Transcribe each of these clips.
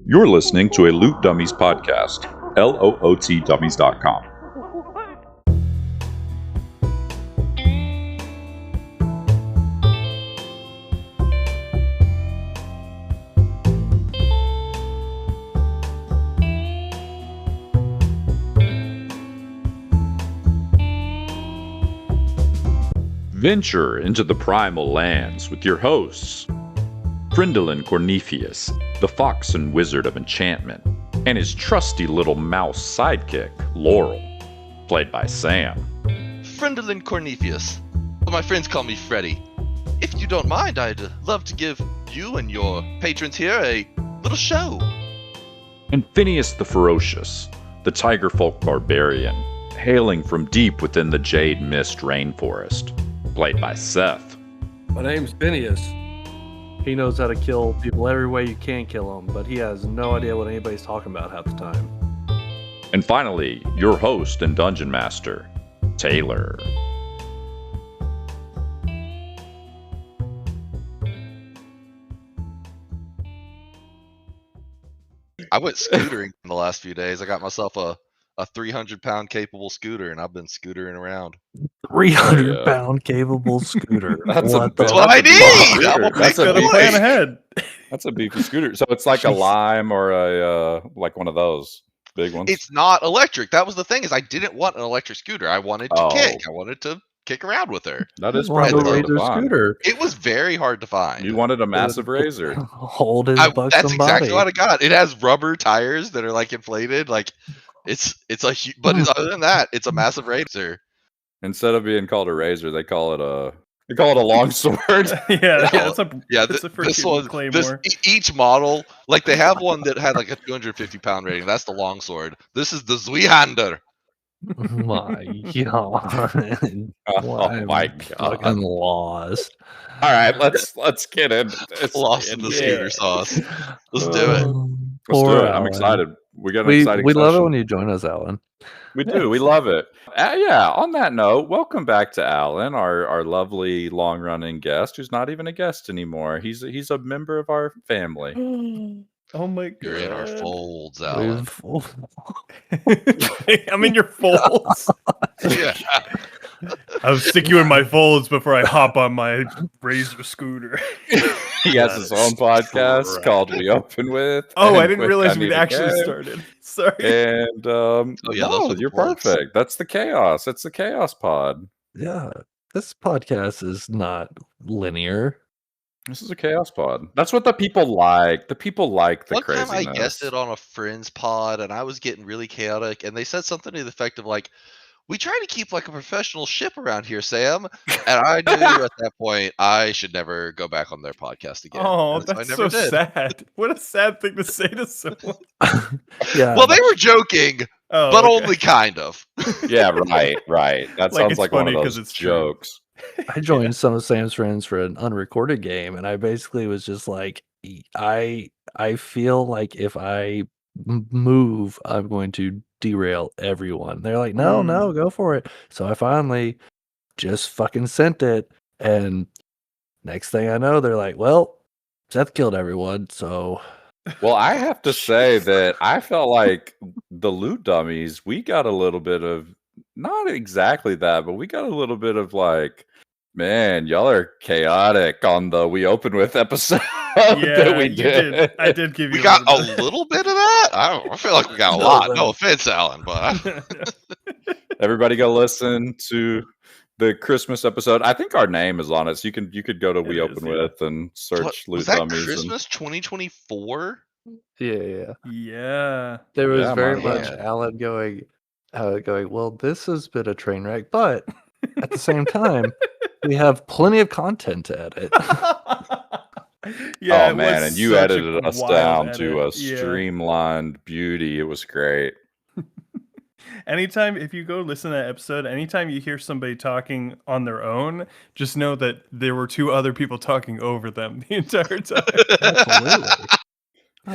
You're listening to a Loot Dummies podcast, lootdummies.com. Venture into the Primal lands with your hosts, Brindlin Cornephius, the fox and wizard of enchantment, and his trusty little mouse sidekick, Laurel, played by Sam. Friendlin Cornephius, but my friends call me Freddy. If you don't mind, I'd love to give you and your patrons here a little show. And Phineas the Ferocious, the tiger folk barbarian, hailing from deep within the Jade Mist rainforest, played by Seth. My name's Phineas. He knows how to kill people every way you can kill them, but he has no idea what anybody's talking about half the time. And finally, your host and dungeon master, Taylor. I went scootering in the last few days. I got myself a 300-pound capable scooter, and I've been scootering around. 300-pound capable scooter. That's what I need! That's a Gotta plan ahead. That's a beefy scooter. So it's like a Lime or a like one of those big ones. It's not electric. That was the thing, is I didn't want an electric scooter. I wanted to Oh. kick. I wanted to kick around with her. That is Wanted probably to hard raise to her find. scooter. It was very hard to find. You wanted a massive razor. Hold his buxom That's exactly body. what I got. It has rubber tires that are like inflated. Like it's but other than that, it's a massive razor. Instead of being called a razor, they call it a long sword. Yeah, that's a This freaking one, claymore. each model, like they have one that had like a 250-pound rating. That's the longsword. This is the Zweihander. My God. Oh my God. Fucking lost. All right, let's get into this. Lost in the scooter sauce. Let's do it. Let's do it. I'm excited. We got an exciting We love it session. when you join us, Alan. We do. We love it. Yeah. On that note, welcome back to Alan, our lovely long-running guest, who's not even a guest anymore. He's a member of our family. Oh my god. You're in our folds, Alan. I'm in your folds. Yeah. I'll stick you in my folds before I hop on my razor scooter. He has his own podcast Correct. called We Open With. Oh, and I didn't Quick realize I we'd Need a actually Game. started. Sorry. And yeah, those were the you're plugs. perfect. That's the chaos. It's the chaos pod. Yeah, this podcast is not linear. This is a chaos pod. That's what the people like. The people like the One craziness. time I guessed it on a friend's pod, and I was getting really chaotic, and they said something to the effect of like, "We try to keep like a professional ship around here, Sam." And I knew at that point I should never go back on their podcast again. Oh, And so I that's never so did. sad. What a sad thing to say to someone. Yeah. Well, they were joking, Oh, but okay. only kind of. Yeah, right. That Like, sounds it's like one funny of 'cause those it's true. jokes. I joined some of Sam's friends for an unrecorded game, and I basically was just like, I feel like if I move, I'm going to derail everyone. They're like, no, go for it. So I finally just fucking sent it, and next thing I know, they're like, well, Seth killed everyone, so Well, I have to say that I felt like the Loot Dummies, we got a little bit of, not exactly that, but we got a little bit of like, man, y'all are chaotic on the We Open With episode that we you did. I did give you We got a little little bit of that. I feel like we got a lot. No offense, Alan, but bit. Everybody go listen to the Christmas episode. I think our name is on it, so you could go to We is, Open yeah. With and search Loot was that Dummies. Christmas 2024? yeah. Yeah. There was Yeah, very my much man. Alan going, well, this has been a train wreck, but at the same time, we have plenty of content to edit. Yeah, Oh it man, was and you such a edited us wild down to a edit. Yeah. streamlined beauty. It was great. Anytime, if you go listen to that episode, anytime you hear somebody talking on their own, just know that there were two other people talking over them the entire time. Absolutely.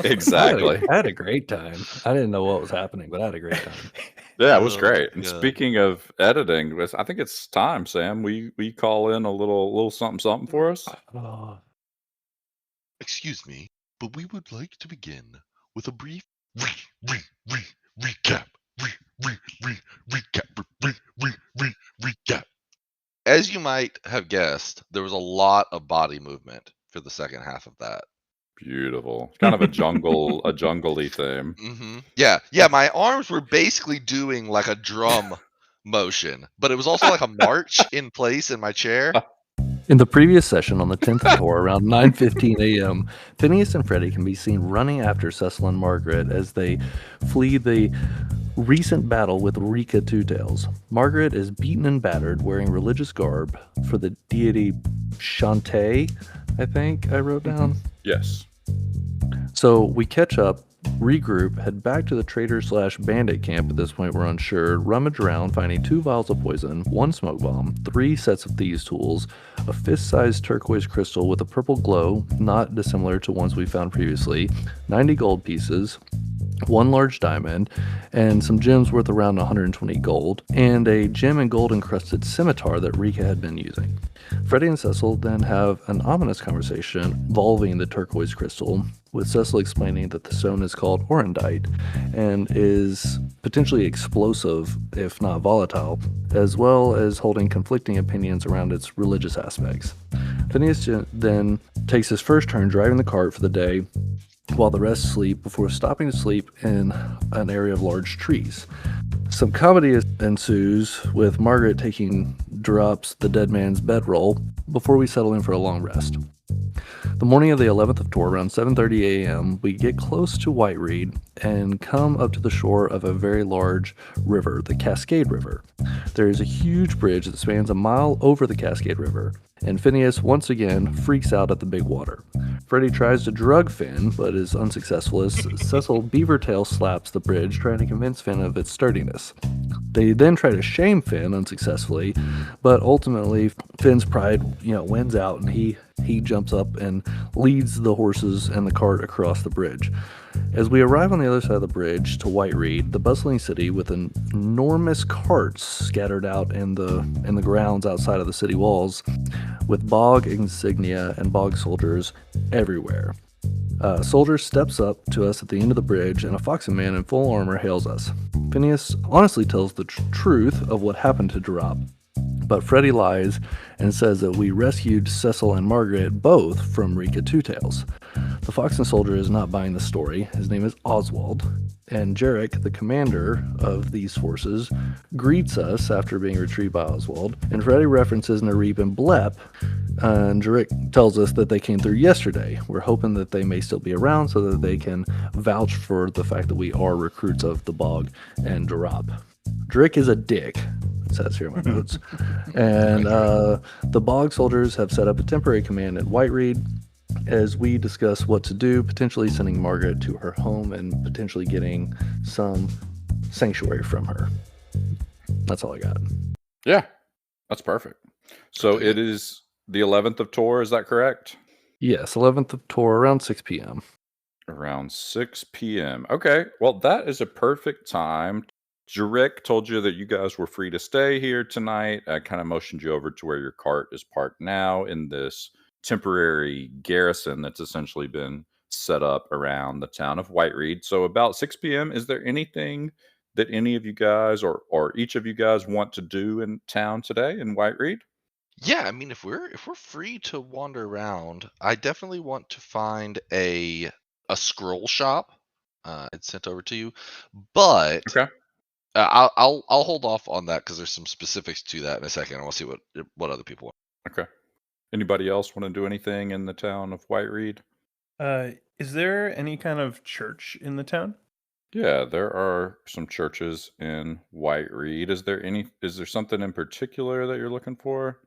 Exactly. I had a great time. I didn't know what was happening, but I had a great time. Yeah, it was Oh, great. And God. speaking of editing, I think it's time, Sam. We call in a little something for us. Oh, Excuse me, but we would like to begin with a brief recap. Recap. As you might have guessed, there was a lot of body movement for the second half of that. Beautiful. Kind of a jungle-y theme. Yeah. My arms were basically doing like a drum motion, but it was also like a march in place in my chair. In the previous session on the 10th tour, around 9:15 a.m., Phineas and Freddy can be seen running after Cecil and Margaret as they flee the recent battle with Rika Two-Tails. Margaret is beaten and battered, wearing religious garb for the deity Shantae, I think I wrote down. Yes. So we catch up, regroup, head back to the trader/bandit camp. At this point, we're unsure. Rummage around, finding 2 vials of poison, 1 smoke bomb, 3 sets of thieves' tools, a fist-sized turquoise crystal with a purple glow, not dissimilar to ones we found previously, 90 gold pieces, 1 large diamond, and some gems worth around 120 gold, and a gem and gold encrusted scimitar that Rika had been using. Freddy and Cecil then have an ominous conversation involving the turquoise crystal, with Cecil explaining that the stone is called orandite and is potentially explosive, if not volatile, as well as holding conflicting opinions around its religious aspects. Phineas then takes his first turn driving the cart for the day, while the rest sleep before stopping to sleep in an area of large trees. Some comedy ensues, with Margaret taking drops the dead man's bedroll before we settle in for a long rest. The morning of the 11th of tour, around 7:30 a.m., we get close to Whitereed and come up to the shore of a very large river, the Cascade River. There is a huge bridge that spans a mile over the Cascade River, and Phineas once again freaks out at the big water. Freddy tries to drug Finn, but is unsuccessful as Cecil Beavertail slaps the bridge, trying to convince Finn of its sturdiness. They then try to shame Finn unsuccessfully, but ultimately Finn's pride, wins out, and he jumps up and leads the horses and the cart across the bridge. As we arrive on the other side of the bridge to Whitereed, the bustling city with enormous carts scattered out in the grounds outside of the city walls, with bog insignia and bog soldiers everywhere. A soldier steps up to us at the end of the bridge, and a Foxen man in full armor hails us. Phineas honestly tells the truth of what happened to Drop, but Freddy lies and says that we rescued Cecil and Margaret both from Rika Two-Tails. The Foxen soldier is not buying the story. His name is Oswald, and Jarek, the commander of these forces, greets us after being retrieved by Oswald, and Freddy references Narib and Blep, and Jarek tells us that they came through yesterday. We're hoping that they may still be around so that they can vouch for the fact that we are recruits of the Bog and Drop. Drake is a dick, it says here in my notes. And the Bog soldiers have set up a temporary command at Whitereed as we discuss what to do, potentially sending Margaret to her home and potentially getting some sanctuary from her. That's all I got. Yeah, that's perfect. So it is the 11th of tour, is that correct? Yes, 11th of tour, around 6 p.m. Around 6 p.m. Okay, well, that is a perfect time. Jarek told you that you guys were free to stay here tonight. I kind of motioned you over to where your cart is parked now in this temporary garrison that's essentially been set up around the town of Whitereed. So about 6 p.m., is there anything that any of you guys or each of you guys want to do in town today in Whitereed? Yeah, I mean, if we're free to wander around, I definitely want to find a scroll shop. It's sent over to you, but Okay. I'll hold off on that because there's some specifics to that in a second. I want to see what other people want. Okay. Anybody else want to do anything in the town of Whitereed? Is there any kind of church in the town? Yeah, there are some churches in Whitereed. Is there something in particular that you're looking for?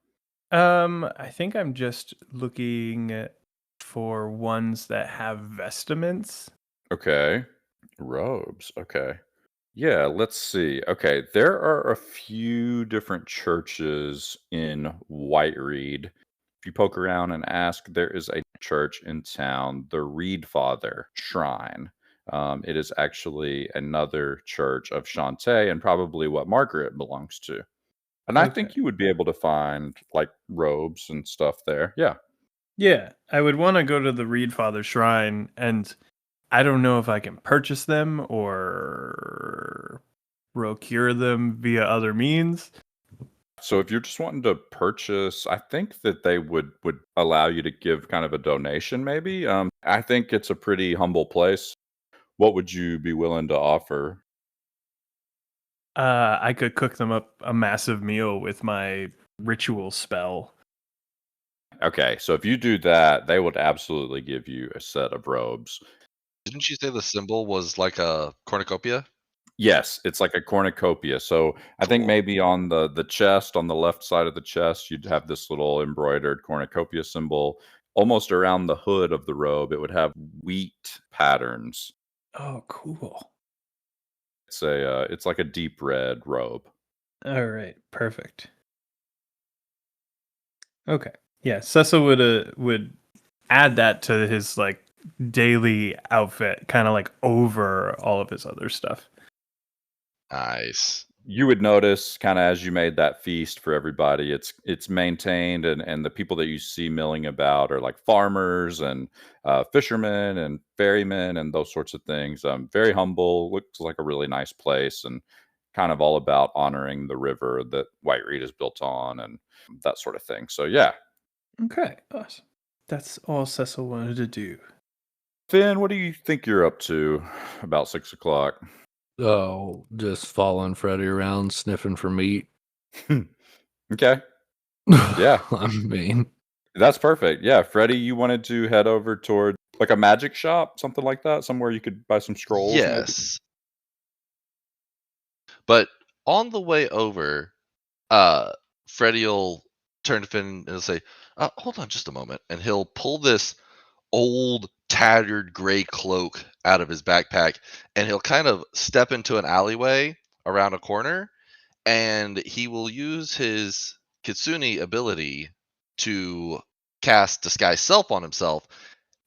I think I'm just looking for ones that have vestments. Okay. Robes. Okay. Yeah, let's see. Okay, there are a few different churches in Whitereed. If you poke around and ask, there is a church in town, the Reed Father Shrine. It is actually another church of Shantae and probably what Margaret belongs to. And I think Okay. you would be able to find like robes and stuff there. Yeah. Yeah, I would want to go to the Reed Father Shrine, and I don't know if I can purchase them or procure them via other means. So if you're just wanting to purchase, I think that they would allow you to give kind of a donation maybe. I think it's a pretty humble place. What would you be willing to offer? I could cook them up a massive meal with my ritual spell. Okay, so if you do that, they would absolutely give you a set of robes. Didn't you say the symbol was like a cornucopia? Yes, it's like a cornucopia. So I think Cool. maybe on the chest, on the left side of the chest, you'd have this little embroidered cornucopia symbol. Almost around the hood of the robe, it would have wheat patterns. Oh, cool. It's like a deep red robe. All right, perfect. Okay, yeah, Cecil would add that to his like daily outfit, kind of like over all of his other stuff. Nice. You would notice kind of as you made that feast for everybody, it's maintained, and the people that you see milling about are like farmers and fishermen and ferrymen and those sorts of things. Very humble, looks like a really nice place, and kind of all about honoring the river that White Reed is built on and that sort of thing. So yeah. Okay, awesome. That's all Cecil wanted to do. Finn, what do you think you're up to about 6 o'clock? Oh, just following Freddy around, sniffing for meat. Okay. Yeah. I mean, That's perfect. Yeah, Freddie, you wanted to head over toward like a magic shop, something like that, somewhere you could buy some scrolls, maybe. Yes. But on the way over, uh, Freddy will turn to Finn and he'll say, "Hold on just a moment," and he'll pull this old, tattered gray cloak out of his backpack, and he'll kind of step into an alleyway around a corner, and he will use his Kitsune ability to cast Disguise Self on himself,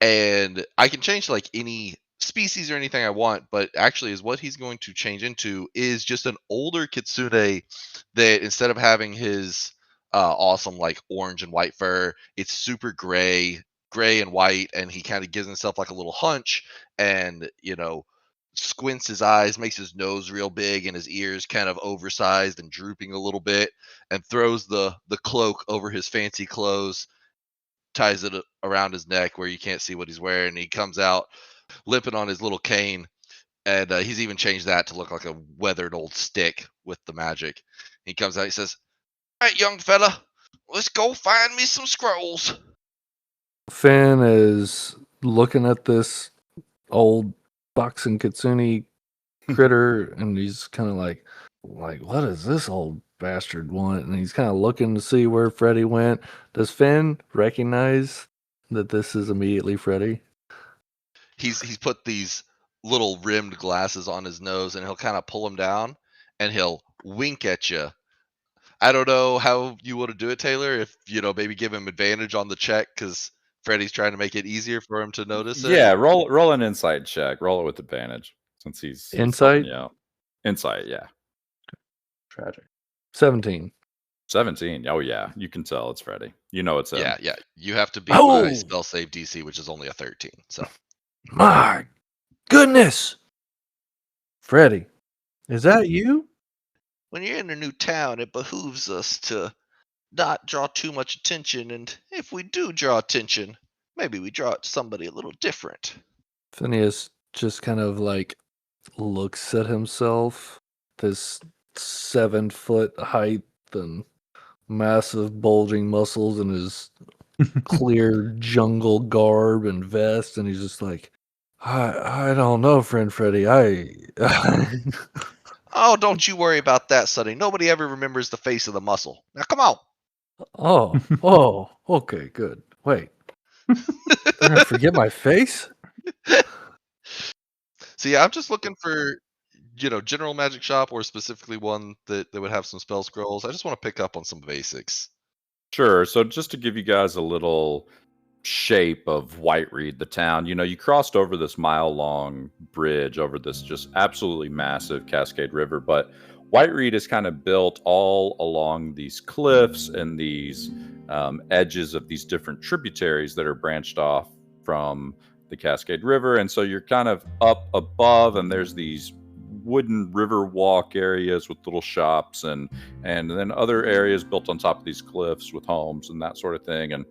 and I can change like any species or anything I want, but actually is what he's going to change into is just an older kitsune that instead of having his awesome like orange and white fur, it's super gray and white, and he kind of gives himself like a little hunch, and squints his eyes, makes his nose real big and his ears kind of oversized and drooping a little bit, and throws the cloak over his fancy clothes, ties it around his neck where you can't see what he's wearing. And he comes out limping on his little cane, and he's even changed that to look like a weathered old stick with the magic. He comes out, he says, "All right, young fella, let's go find me some scrolls." Finn is looking at this old boxing kitsune critter, and he's kind of like, what does this old bastard want? And he's kind of looking to see where Freddy went. Does Finn recognize that this is immediately Freddy? He's put these little rimmed glasses on his nose, and he'll kind of pull them down, and he'll wink at you. I don't know how you want to do it, Taylor. If maybe give him advantage on the check because Freddy's trying to make it easier for him to notice it. Yeah, roll an insight check. Roll it with advantage since he's helping Insight? you out. Insight, yeah. Tragic. 17. 17. Oh yeah, you can tell it's Freddy. You know it's him. Yeah. You have to beat Oh! my spell save DC, which is only a 13. So My goodness! Freddy, is that you? when you're in a new town, it behooves us to not draw too much attention, and if we do draw attention, maybe we draw it to somebody a little different. Phineas just kind of like looks at himself, this 7-foot height and massive bulging muscles in his clear jungle garb and vest, and he's just like, I don't know, friend Freddy. Oh, don't you worry about that, Sonny. Nobody ever remembers the face of the muscle. Now, come on. Oh, okay, good. Wait, they're gonna forget my face? So yeah, I'm just looking for general magic shop or specifically one that would have some spell scrolls. I just want to pick up on some basics. Sure. So just to give you guys a little shape of White Reed, the town, you crossed over this mile-long bridge over this just absolutely massive Cascade River, but White Reed is kind of built all along these cliffs and these edges of these different tributaries that are branched off from the Cascade River. And so you're kind of up above, and there's these wooden river walk areas with little shops and then other areas built on top of these cliffs with homes and that sort of thing. And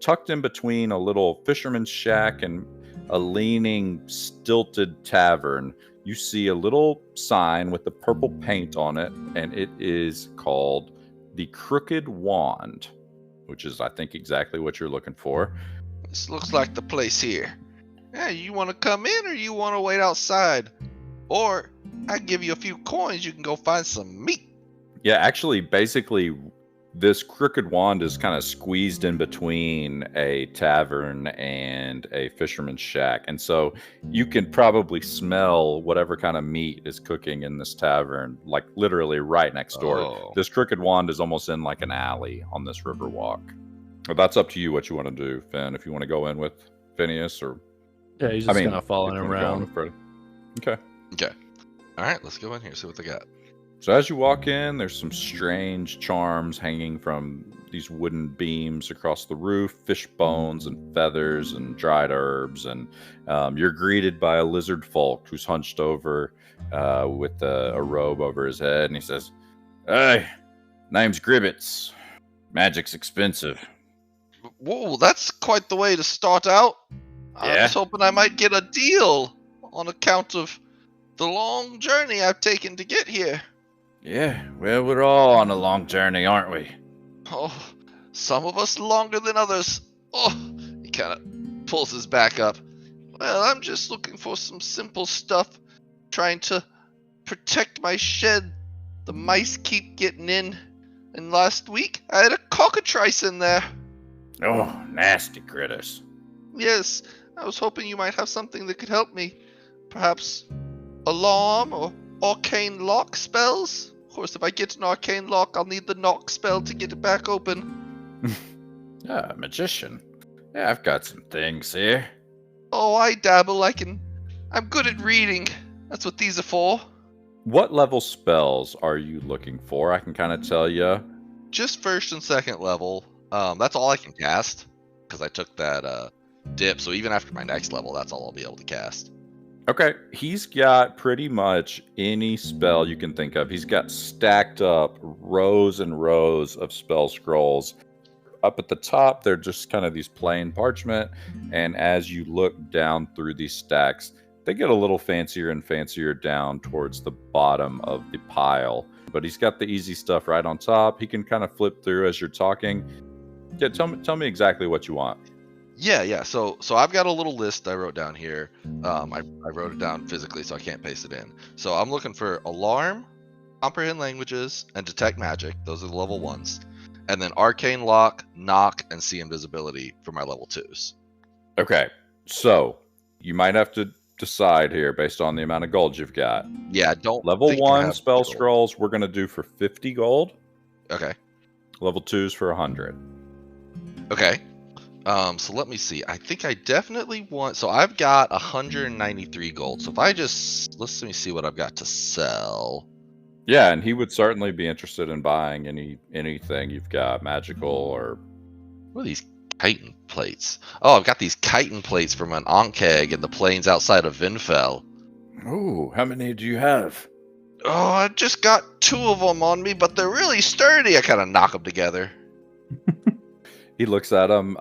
tucked in between a little fisherman's shack and a leaning, stilted tavern, you see a little sign with the purple paint on it, and it is called the Crooked Wand, which is, I think, exactly what you're looking for. This looks like the place here. Yeah, you want to come in or you want to wait outside? Or I give you a few coins, you can go find some meat. Yeah, actually, basically, this Crooked Wand is kind of squeezed in between a tavern and a fisherman's shack. And so you can probably smell whatever kind of meat is cooking in this tavern, like literally right next door. Oh. This Crooked Wand is almost in like an alley on this river walk. But that's up to you what you want to do, Finn. If you want to go in with Phineas or... Yeah, he's just kind of following if you wanna go in around. with Freddy. Okay. Okay. All right, let's go in here, see what they got. So as you walk in, there's some strange charms hanging from these wooden beams across the roof, fish bones and feathers and dried herbs. And you're greeted by a lizard folk who's hunched over with a robe over his head. And he says, "Hey, name's Gribbets. Magic's expensive." Whoa, that's quite the way to start out. I Yeah? was hoping I might get a deal on account of the long journey I've taken to get here. Yeah, well, we're all on a long journey, aren't we? Oh, some of us longer than others. Oh, he kind of pulls his back up. Well, I'm just looking for some simple stuff, trying to protect my shed. The mice keep getting in, and last week I had a cockatrice in there. Oh, nasty critters. Yes, I was hoping you might have something that could help me. Perhaps alarm or arcane lock spells? Of course, if I get an arcane lock, I'll need the knock spell to get it back open. Ah, magician. Yeah, I've got some things here. Oh, I dabble. I'm good at reading. That's what these are for. What level spells are you looking for? I can kind of tell you. Just first and second level. That's all I can cast because I took that dip. So even after my next level, that's all I'll be able to cast. Okay, he's got pretty much any spell you can think of. He's got stacked up rows and rows of spell scrolls. Up at the top, they're just kind of these plain parchment, and as you look down through these stacks, they get a little fancier and fancier down towards the bottom of the pile. But he's got the easy stuff right on top. He can kind of flip through as you're talking. Yeah, tell me exactly what you want. Yeah. So I've got a little list I wrote down here. I wrote it down physically, so I can't paste it in. So I'm looking for alarm, comprehend languages, and detect magic. Those are the level 1s. And then arcane lock, knock, and see invisibility for my level 2s. Okay, so you might have to decide here based on the amount of gold you've got. Yeah, don't Level think you 1 have spell gold. scrolls we're going to do for 50 gold. Okay. Level 2s for 100. Okay. So let me see. I think I definitely want. So I've got 193 gold. So if I just let me see what I've got to sell. Yeah, and he would certainly be interested in buying anything you've got, magical or... What are these chitin plates? Oh, I've got these chitin plates from an Ankeg in the plains outside of Vinfell. Ooh, how many do you have? Oh, I just got 2 of them on me, but they're really sturdy. I kind of knock them together. He looks at them.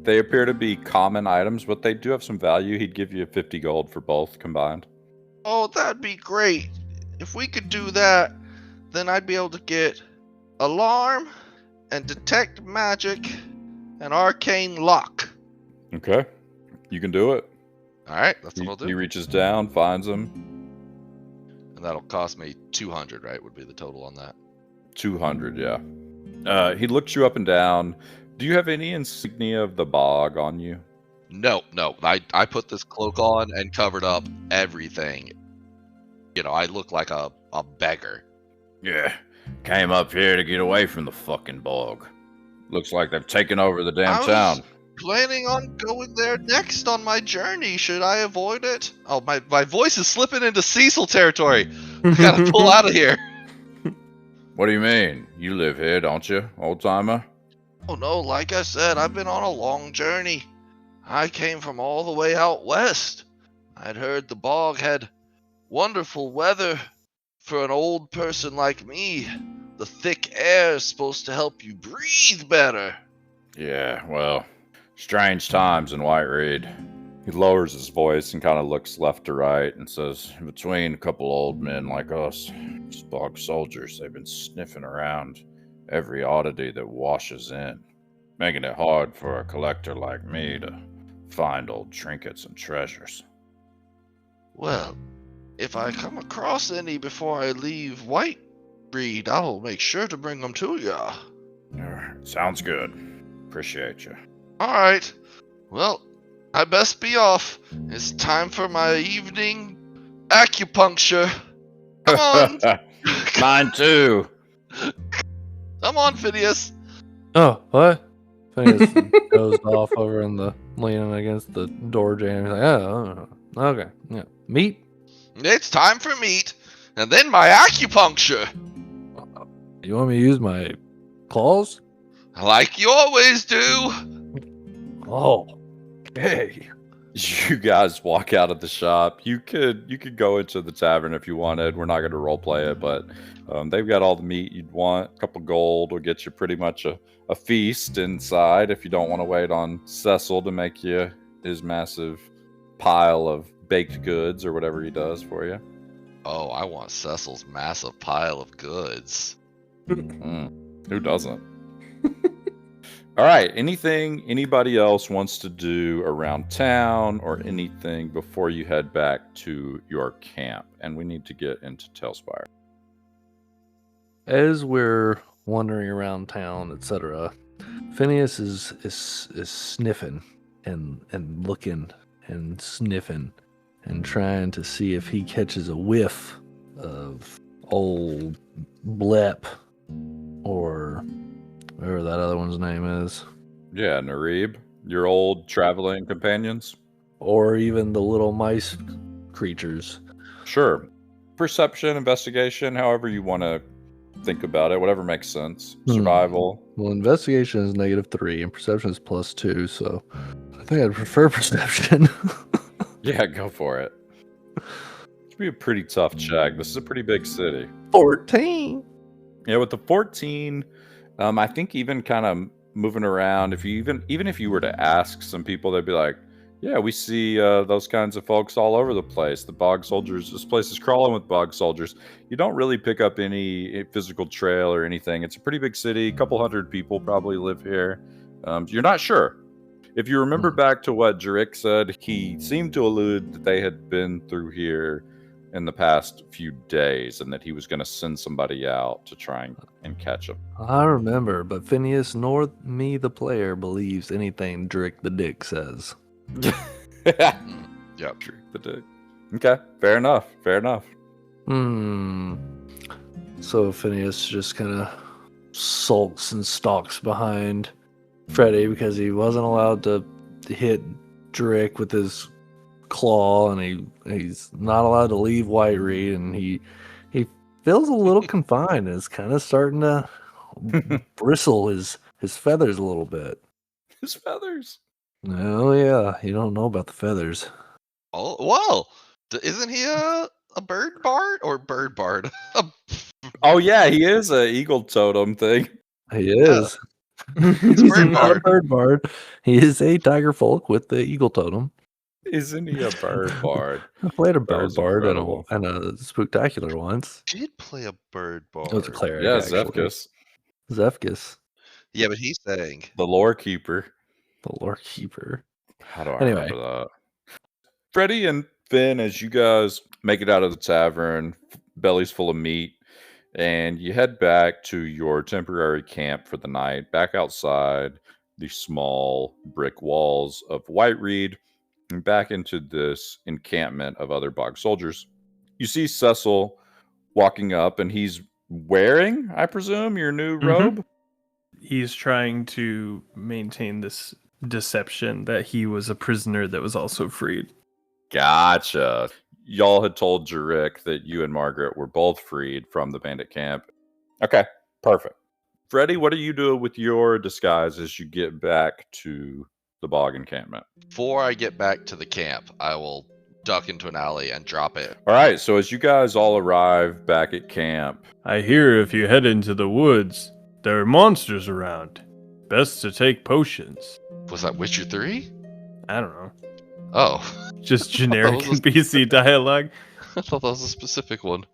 They appear to be common items, but they do have some value. He'd give you 50 gold for both combined. Oh, that'd be great. If we could do that, then I'd be able to get alarm and detect magic and arcane lock. Okay, you can do it. All right, that's He, what I'll do. he reaches down, finds them. And that'll cost me 200, right? Would be the total on that. 200, yeah. He looks you up and down. Do you have any insignia of the bog on you? No. I put this cloak on and covered up everything. You know, I look like a beggar. Yeah, came up here to get away from the fucking bog. Looks like they've taken over the damn I was town. planning on going there next on my journey. Should I avoid it? Oh, my voice is slipping into Cecil territory. I gotta pull out of here. What do you mean? You live here, don't you, old timer? Oh no, like I said, I've been on a long journey. I came from all the way out west. I'd heard the bog had wonderful weather for an old person like me. The thick air is supposed to help you breathe better. Yeah, well, strange times in White Reed. He lowers his voice and kind of looks left to right and says, between a couple old men like us, these bog soldiers, they've been sniffing around every oddity that washes in, making it hard for a collector like me to find old trinkets and treasures. Well, if I come across any before I leave White Reed, I'll make sure to bring them to ya. Sounds good. Appreciate you. All right. Well, I best be off. It's time for my evening acupuncture. Come on. Mine too. Come on, Phineas. Oh, what? Phineas goes off over in the leaning against the door jam. He's like, oh, okay, yeah, meat. It's time for meat, and then my acupuncture. You want me to use my claws? Like you always do. Oh, okay. You guys walk out of the shop. You could go into the tavern if you wanted. We're not going to role play it, but they've got all the meat you'd want. A couple gold will get you pretty much a feast inside if you don't want to wait on Cecil to make you his massive pile of baked goods or whatever he does for you. Oh, I want Cecil's massive pile of goods. Who doesn't? All right. Anything anybody else wants to do around town or anything before you head back to your camp? And we need to get into Tailspire. As we're wandering around town, etc., Phineas is sniffing and looking and sniffing and trying to see if he catches a whiff of old Blep or whatever that other one's name is. Yeah, Narib, your old traveling companions. Or even the little mice creatures. Sure. Perception, investigation, however you want to think about it, whatever makes sense. Survival. Well, investigation is -3 and perception is +2, so I think I'd prefer perception. Yeah, go for it. It's be a pretty tough check. This is a pretty big city. 14. Yeah, with the 14, I think even kind of moving around, if you even if you were to ask some people, they'd be like, yeah, we see those kinds of folks all over the place. The bog soldiers, this place is crawling with bog soldiers. You don't really pick up any physical trail or anything. It's a pretty big city. A couple hundred people probably live here. You're not sure. If you remember back to what Jerick said, he seemed to allude that they had been through here in the past few days and that he was going to send somebody out to try and catch them. I remember, but Phineas nor me, the player, believes anything Drick the Dick says. Yep. The dick. Okay, fair enough. So Phineas just kind of sulks and stalks behind Freddy because he wasn't allowed to hit Drick with his claw, and he's not allowed to leave White Reed, and he feels a little confined and is kind of starting to bristle his feathers a little bit. His feathers. Oh yeah, you don't know about the feathers. Oh well, isn't he a bird bard or bird bard? Oh yeah, he is a eagle totem thing. He is. He's a bird not a bard. bird bard. He is a tiger folk with the eagle totem. Isn't he a bird bard? I played a That bird was bard and incredible. a spectacular once. Did play a bird bard. It was a cleric. Yeah, actually. Zefkus, Yeah, but he sang. the lore keeper. the lore keeper. How do I Anyway. remember that? Freddy and Finn, as you guys make it out of the tavern, bellies full of meat, and you head back to your temporary camp for the night, back outside the small brick walls of White Reed, and back into this encampment of other bog soldiers. You see Cecil walking up, and he's wearing, I presume, your new robe? He's trying to maintain this deception that he was a prisoner that was also freed. Gotcha. Y'all had told Jerick that you and Margaret were both freed from the bandit camp. Okay, perfect. Freddy, what are you doing with your disguise as you get back to the bog encampment. Before I get back to the camp, I will duck into an alley and drop it. All right, so as you guys all arrive back at camp, I hear if you head into the woods, there are monsters around. Best to take potions. Was that Witcher 3? I don't know. Oh, Just generic That was a- NPC dialogue. I thought that was a specific one.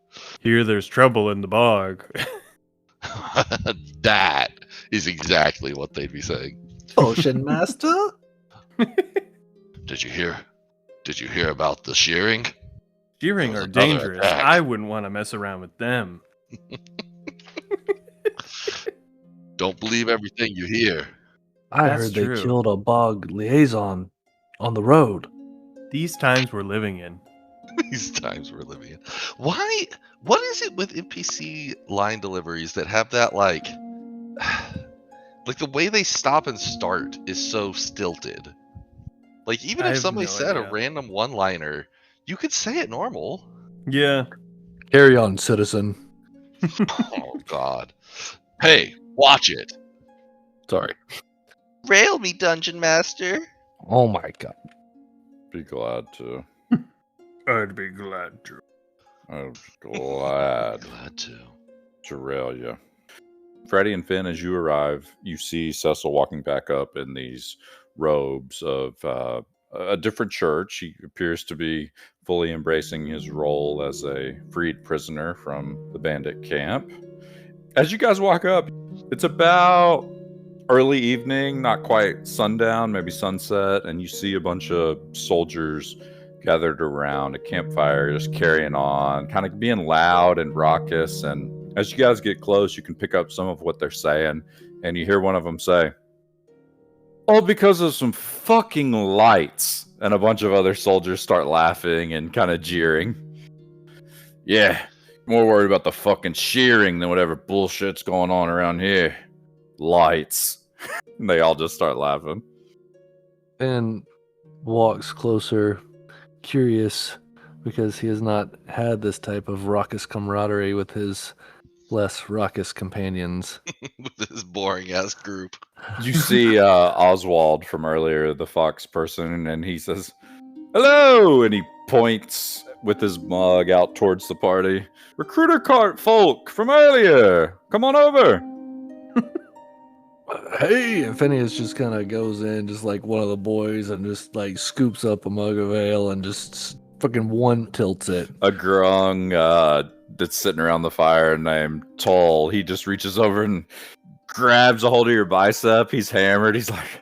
Here there's trouble in the bog. That is exactly what they'd be saying. Potion Master? Did you hear? Did you hear about the shearing? Shearing There are was another dangerous. attack. I wouldn't want to mess around with them. Don't believe everything you hear. I That's heard they true. killed a bog liaison on the road. These times we're living in. These times we're living in. Why? What is it with NPC line deliveries that have that like the way they stop and start is so stilted? Like even I if have somebody no said idea. a random one-liner, you could say it normal. Yeah. Carry on, citizen. Oh God. Hey, watch it. Sorry. Rail me, dungeon master. Oh my god. be glad to. I'd be glad to. I'm glad Glad to. to rail you. Freddie and Finn, as you arrive, you see Cecil walking back up in these robes of a different church. He appears to be fully embracing his role as a freed prisoner from the bandit camp. As you guys walk up, it's about early evening, not quite sundown, maybe sunset, and you see a bunch of soldiers gathered around a campfire, just carrying on, kind of being loud and raucous. And as you guys get close, you can pick up some of what they're saying, and you hear one of them say, "All because of some fucking lights." And a bunch of other soldiers start laughing and kind of jeering. "Yeah, more worried about the fucking shearing than whatever bullshit's going on around here. Lights." And they all just start laughing. Finn walks closer, curious, because he has not had this type of raucous camaraderie with his less raucous companions. With this boring ass group. You see Oswald from earlier, the fox person, and he says, "Hello!" And he points with his mug out towards the party. "Recruiter cart folk from earlier. Come on over." Hey, and Phineas just kind of goes in, just like one of the boys, and just like scoops up a mug of ale and just fucking one tilts it. A grung that's sitting around the fire named Toll, he just reaches over and grabs a hold of your bicep. He's hammered. He's like,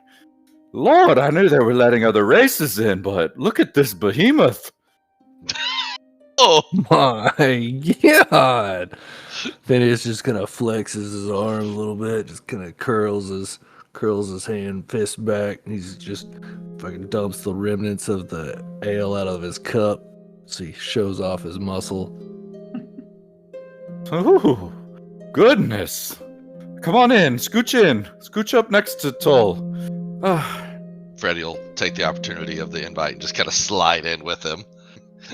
"Lord, I knew they were letting other races in, but look at this behemoth." Oh, My God! Phineas just kind of flexes his arm a little bit, just kind of curls his hand fist back, and he's just fucking dumps the remnants of the ale out of his cup, so he shows off his muscle. Ooh, goodness. Come on in. Scooch up next to Toll. Freddy will take the opportunity of the invite and just kind of slide in with him.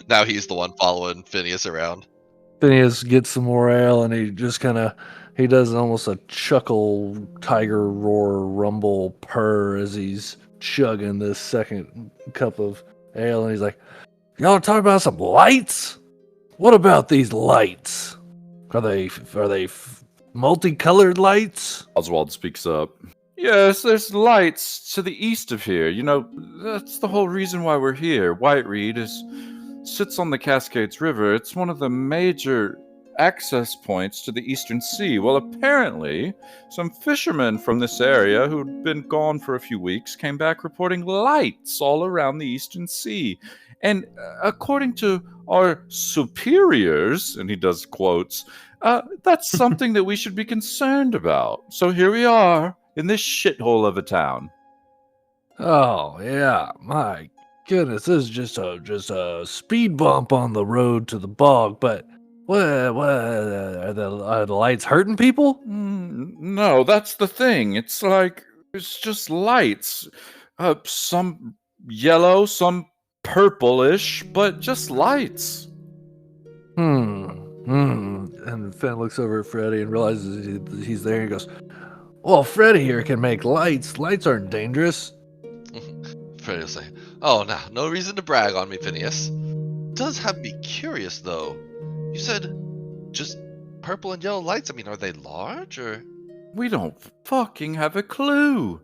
Now he's the one following Phineas around. Phineas gets some more ale, and he just kind of he does almost a chuckle, tiger roar, rumble, purr as he's chugging this second cup of ale, and he's like, "Y'all talking about some lights? What about these lights? Are they multicolored lights?" Oswald speaks up. "Yes, there's lights to the east of here. You know, that's the whole reason why we're here. Whitereed sits on the Cascades River. It's one of the major access points to the Eastern Sea. Well, apparently, some fishermen from this area who'd been gone for a few weeks came back reporting lights all around the Eastern Sea. And according to our superiors," and he does quotes, "that's something that we should be concerned about. So here we are in this shithole of a town." Oh yeah, my goodness, this is just a speed bump on the road to the bog. But what are the lights hurting people? No, that's the thing. It's like, it's just lights. Some yellow, some purplish, but just lights. And Finn looks over at Freddy and realizes he's there. He goes, "Well, Freddy here can make lights. Lights aren't dangerous." Freddy will say, "Oh, no reason to brag on me, Phineas. Does have me curious, though. You said just purple and yellow lights. I mean, are they large, or We don't fucking have a clue.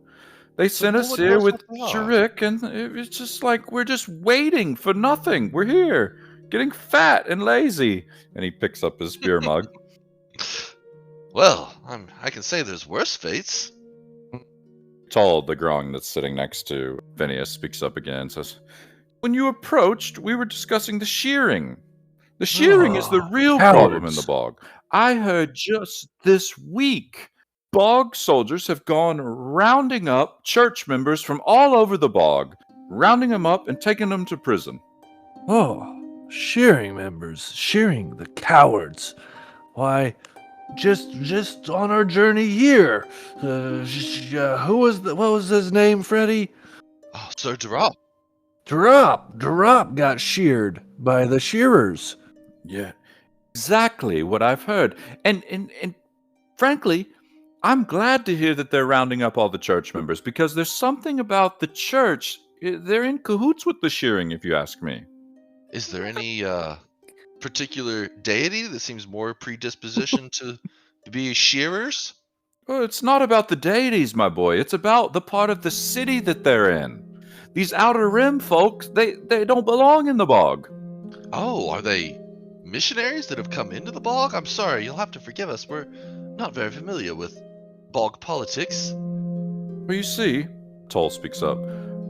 They so sent no us one here knows with what they are?" Sharik, and it's just like we're just waiting for nothing. We're here, getting fat and lazy. And he picks up his beer mug. Well, I can say there's worse fates. Tall, the grong that's sitting next to Phineas, speaks up again and says, "When you approached, we were discussing the shearing. The shearing is the real problem in the Cowards. bog. I heard just this week bog soldiers have gone rounding up church members from all over the bog, rounding them up and taking them to prison." Oh, shearing members, shearing the cowards. Why, just on our journey here. Who was what was his name, Freddy? Oh, Sir Durrell. Drop got sheared by the shearers. Yeah, exactly what I've heard. And frankly, I'm glad to hear that they're rounding up all the church members because there's something about the church. They're in cahoots with the shearing, if you ask me. Is there any particular deity that seems more predispositioned to be shearers? Well, it's not about the deities, my boy. It's about the part of the city that they're in. These outer rim folks, they don't belong in the bog. Oh, are they missionaries that have come into the bog? I'm sorry, you'll have to forgive us. We're not very familiar with bog politics. Well, you see, Toll speaks up,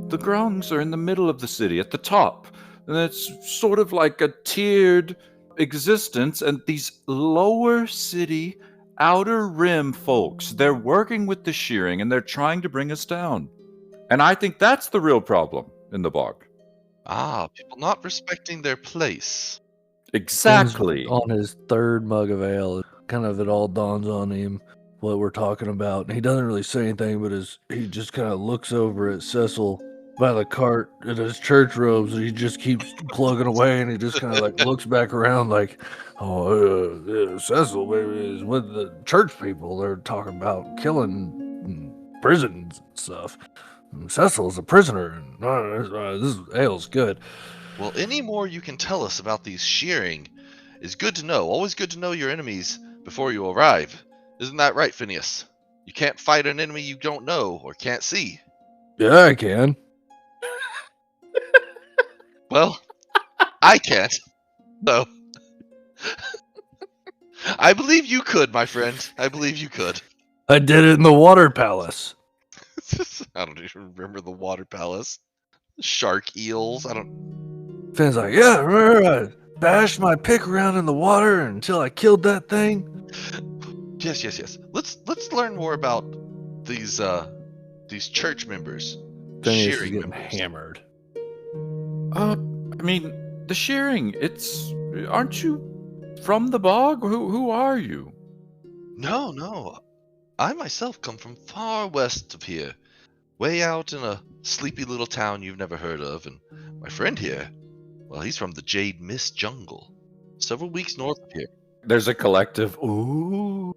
the Grongs are in the middle of the city, at the top. And it's sort of like a tiered existence, and these lower city, outer rim folks, they're working with the shearing and they're trying to bring us down. And I think that's the real problem in the bog. Ah, people not respecting their place. Exactly. On his third mug of ale, it all dawns on him what we're talking about. And he doesn't really say anything, but he just kind of looks over at Cecil by the cart in his church robes, and he just keeps plugging away, and he just kind of like looks back around like, oh, Cecil maybe is with the church people. They're talking about killing prisons and stuff. Cecil's a prisoner, and this ale's good. Well, any more you can tell us about these shearing is good to know. Always good to know your enemies before you arrive. Isn't that right, Phineas? You can't fight an enemy you don't know or can't see. Yeah, I can. Well, I can't. So, I believe you could, my friend. I believe you could. I did it in the water palace. I don't even remember the water palace. Shark eels. I don't. Finn's like, yeah, remember I bashed my pick around in the water until I killed that thing? Yes. Let's learn more about these church members. Phineas is Shearing getting members. hammered. I mean, the shearing, aren't you from the bog? Who are you? No. I myself come from far west of here, way out in a sleepy little town you've never heard of, and my friend here, well, he's from the Jade Mist Jungle, several weeks north of here. There's a collective ooh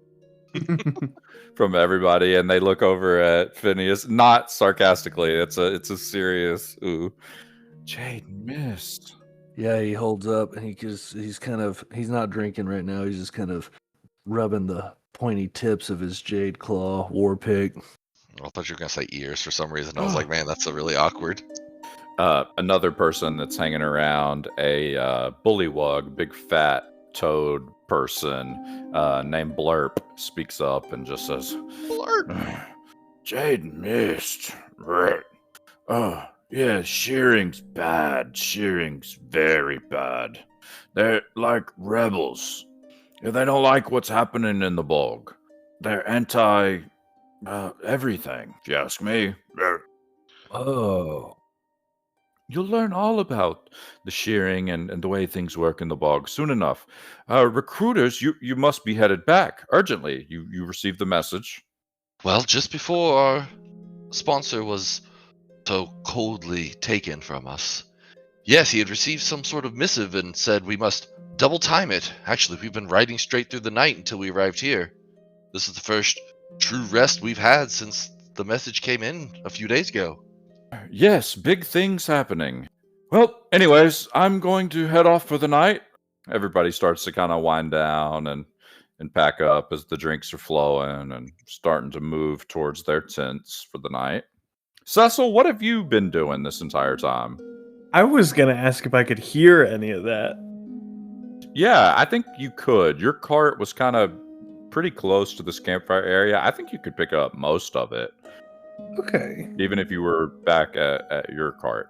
from everybody, and they look over at Phineas, not sarcastically. It's a serious ooh. Jade Mist. Yeah, he holds up, and he's not drinking right now. He's just kind of rubbing the pointy tips of his jade claw war pick. I thought you were gonna say ears for some reason. I was like, man, that's really awkward. Another person that's hanging around, a bullywug, big fat toad person named Blurp, speaks up and just says, Blurp. Jade Mist. Oh, yeah, shearing's bad. Shearing's very bad. They're like rebels. They don't like what's happening in the bog. They're anti everything, if you ask me. Oh. You'll learn all about the shearing and the way things work in the bog soon enough. Recruiters, you must be headed back urgently. You received the message. Well, just before our sponsor was so coldly taken from us, yes, he had received some sort of missive and said we must double time it. Actually, we've been riding straight through the night until we arrived here. This is the first true rest we've had since the message came in a few days ago. Yes, big things happening. Well, anyways, I'm going to head off for the night. Everybody starts to kind of wind down and pack up as the drinks are flowing and starting to move towards their tents for the night. Cecil, what have you been doing this entire time? I was gonna ask if I could hear any of that. Yeah, I think you could. Your cart was kind of pretty close to this campfire area. I think you could pick up most of it, Okay. even if you were back at your cart.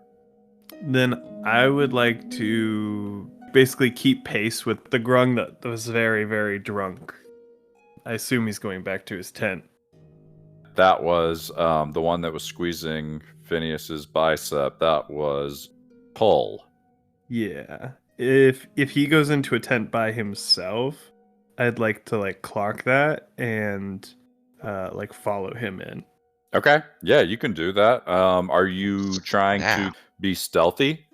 Then I would like to basically keep pace with the grung that was very, very drunk. I assume he's going back to his tent. That was the one that was squeezing Phineas's bicep. That was Pull. Yeah. If he goes into a tent by himself, I'd like to like clock that and like follow him in. Okay, yeah, you can do that. Are you trying to be stealthy?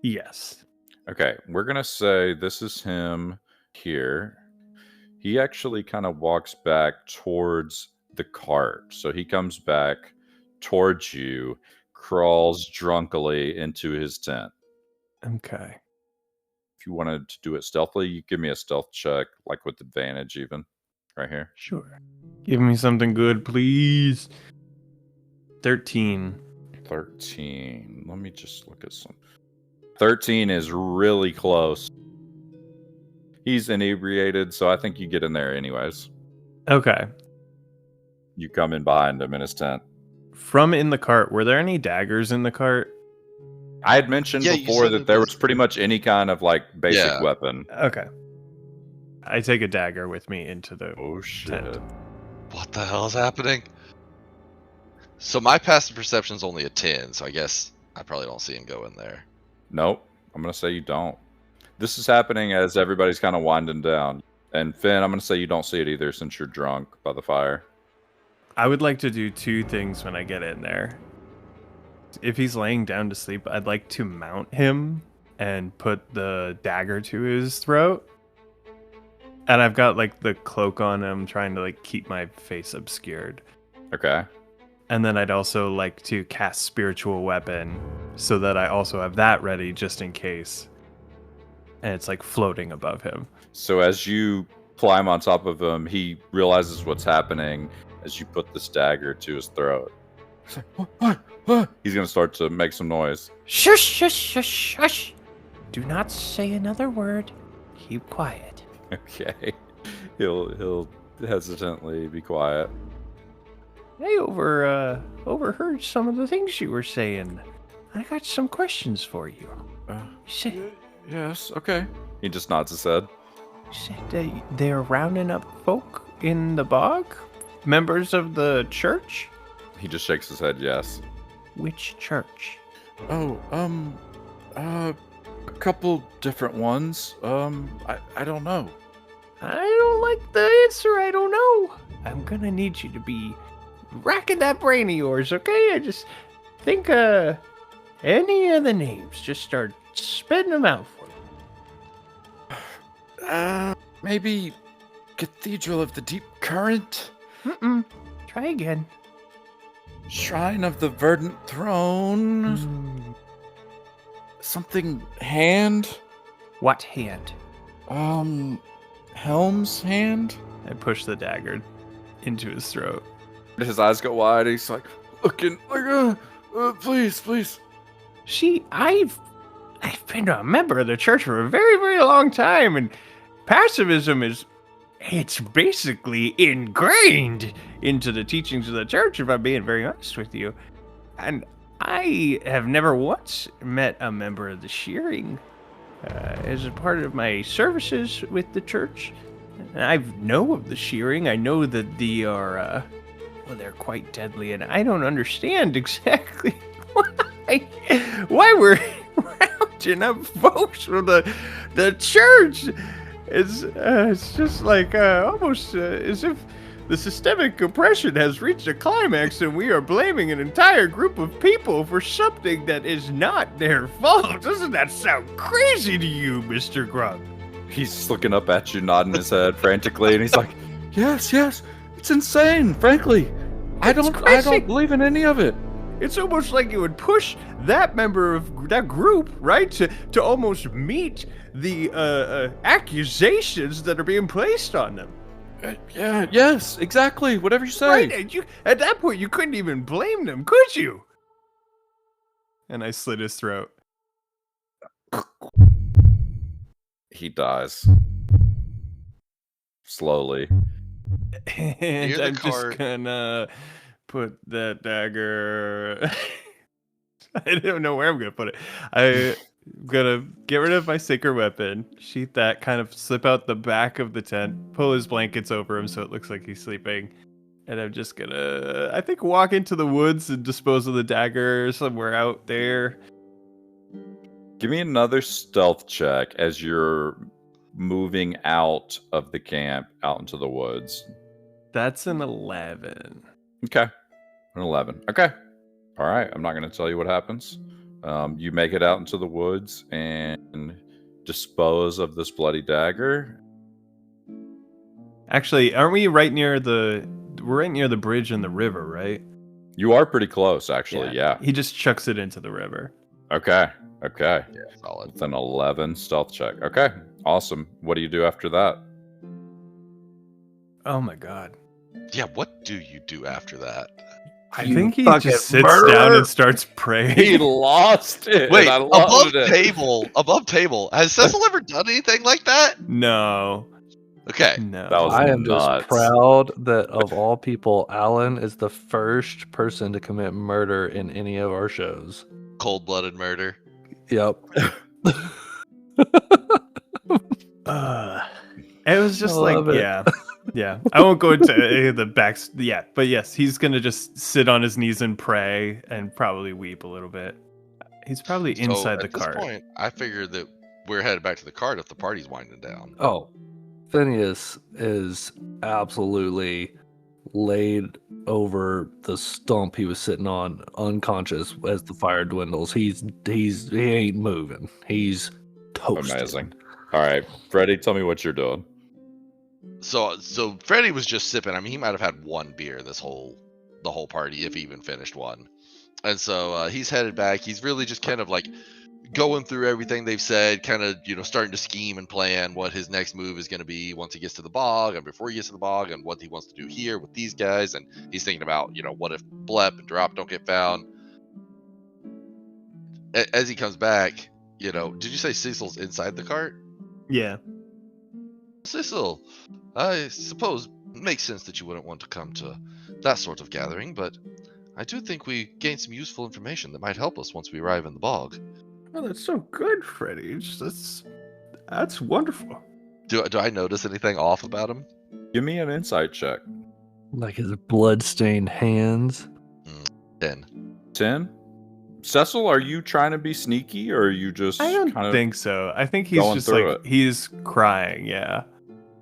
Yes. Okay, we're gonna say this is him here. He actually kind of walks back towards the cart. So he comes back towards you, crawls drunkily into his tent. Okay. If you wanted to do it stealthily, you give me a stealth check, like with advantage even. Right here. Sure. Give me something good, please. 13. 13. Let me just look at some. 13 is really close. He's inebriated, so I think you get in there anyways. Okay. You come in behind him in his tent. From in the cart, were there any daggers in the cart? I had mentioned Yeah, you before said that it there was- was pretty much any kind of like basic Yeah. weapon. Okay. I take a dagger with me into the Oh shit. tent. What the hell is happening? So my passive perception's only a 10, so I guess I probably don't see him go in there. Nope. I'm gonna say you don't. This is happening as everybody's kind of winding down. And Finn, I'm gonna say you don't see it either since you're drunk by the fire. I would like to do two things when I get in there. If he's laying down to sleep, I'd like to mount him and put the dagger to his throat. And I've got like the cloak on him, trying to like keep my face obscured. Okay. And then I'd also like to cast spiritual weapon so that I also have that ready just in case. And it's like floating above him. So as you climb on top of him, he realizes what's happening as you put this dagger to his throat. He's like, what? He's gonna start to make some noise. Shush, shush, shush, shush. Do not say another word. Keep quiet. Okay. He'll hesitantly be quiet. I overheard some of the things you were saying. I got some questions for you. Uh, Say, yes, okay. He just nods his head. said they're rounding up folk in the bog? Members of the church? He just shakes his head, yes. Which church? Oh, a couple different ones. I don't know. I don't like the answer. I don't know. I'm gonna need you to be racking that brain of yours, okay? I just think, any of the names. Just start spitting them out for me. Maybe Cathedral of the Deep Current? Mm-mm. Try again. Shrine of the Verdant Throne? Mm. Something Hand? What hand? Helm's Hand? I push the dagger into his throat. His eyes go wide. He's like, looking, like, please. See, I've been a member of the church for a very, very long time, and pacifism it's basically ingrained into the teachings of the church, if I'm being very honest with you. And I have never once met a member of the shearing as a part of my services with the church. I know of the shearing. I know that they are, they're quite deadly, and I don't understand exactly why we're rounding up folks from the church. It's just like almost as if the systemic oppression has reached a climax and we are blaming an entire group of people for something that is not their fault. Doesn't that sound crazy to you, Mr. Grub? He's looking up at you, nodding his head frantically, and he's like, yes, it's insane, frankly. I don't crazy. believe in any of it. It's almost like it would push that member of that group, right, to almost meet the accusations that are being placed on them. Yeah, yes, exactly. Whatever you say. Right? And at that point, you couldn't even blame them, could you? And I slit his throat. He dies. Slowly. And Near the I'm just cart. gonna put that dagger. I don't know where I'm gonna put it. I'm gonna get rid of my sacred weapon, sheath that, kind of slip out the back of the tent, pull his blankets over him so it looks like he's sleeping. And I'm just gonna, I think, walk into the woods and dispose of the dagger somewhere out there. Give me another stealth check as you're moving out of the camp, out into the woods. That's an 11. Okay. An 11. Okay. All right. I'm not going to tell you what happens. You make it out into the woods and dispose of this bloody dagger. Actually, aren't we right near we're right near the bridge and the river, right? You are pretty close, actually. Yeah. He just chucks it into the river. Okay. Okay. Yeah, solid. It's an 11 stealth check. Okay. Awesome. What do you do after that? Oh my god. Yeah, what do you do after that? I You think he fucking just sits murderer. down and starts praying. He lost it. Wait, I above loved it. table. Has Cecil ever done anything like that? No. Okay. No. That was I am nuts. just proud that of all people, Alan is the first person to commit murder in any of our shows. Cold-blooded murder. Yep. It was just I like, love it. yeah. I won't go into any of the backs. Yeah, but yes, he's gonna just sit on his knees and pray and probably weep a little bit. He's probably inside the cart. At this point, I figured that we're headed back to the cart if the party's winding down. Oh, Phineas is absolutely laid over the stump he was sitting on, unconscious as the fire dwindles. He ain't moving. He's toasted. Amazing. All right, Freddie, tell me what you're doing. So Freddie was just sipping. I mean, he might have had one beer the whole party, if he even finished one. And so he's headed back. He's really just kind of like going through everything they've said, kind of, starting to scheme and plan what his next move is going to be once he gets to the bog and before he gets to the bog and what he wants to do here with these guys. And he's thinking about, what if Blep and Drop don't get found? As he comes back, did you say Cecil's inside the cart? Yeah. Cecil, I suppose it makes sense that you wouldn't want to come to that sort of gathering, but I do think we gained some useful information that might help us once we arrive in the bog. Oh, that's so good, Freddie. That's wonderful. Do I notice anything off about him? Give me an insight check. Like his blood-stained hands. 10. 10? Cecil, are you trying to be sneaky, or are you just I don't kind of... think so. I think he's going just through like, it? he's crying, yeah.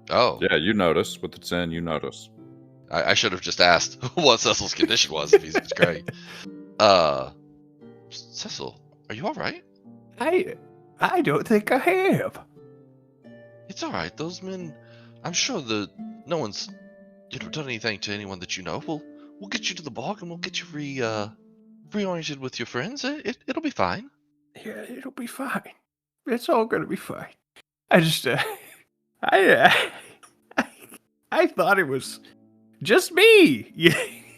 Oh, Yeah, you notice. With the 10, you notice. I should have just asked what Cecil's condition was if he's great. Cecil, are you all right? I don't think I have. It's all right. Those men, I'm sure that no one's, done anything to anyone that you know. We'll get you to the bog and we'll get you reoriented with your friends. It'll be fine. Yeah, it'll be fine. It's all gonna be fine. I just, I thought it was just me.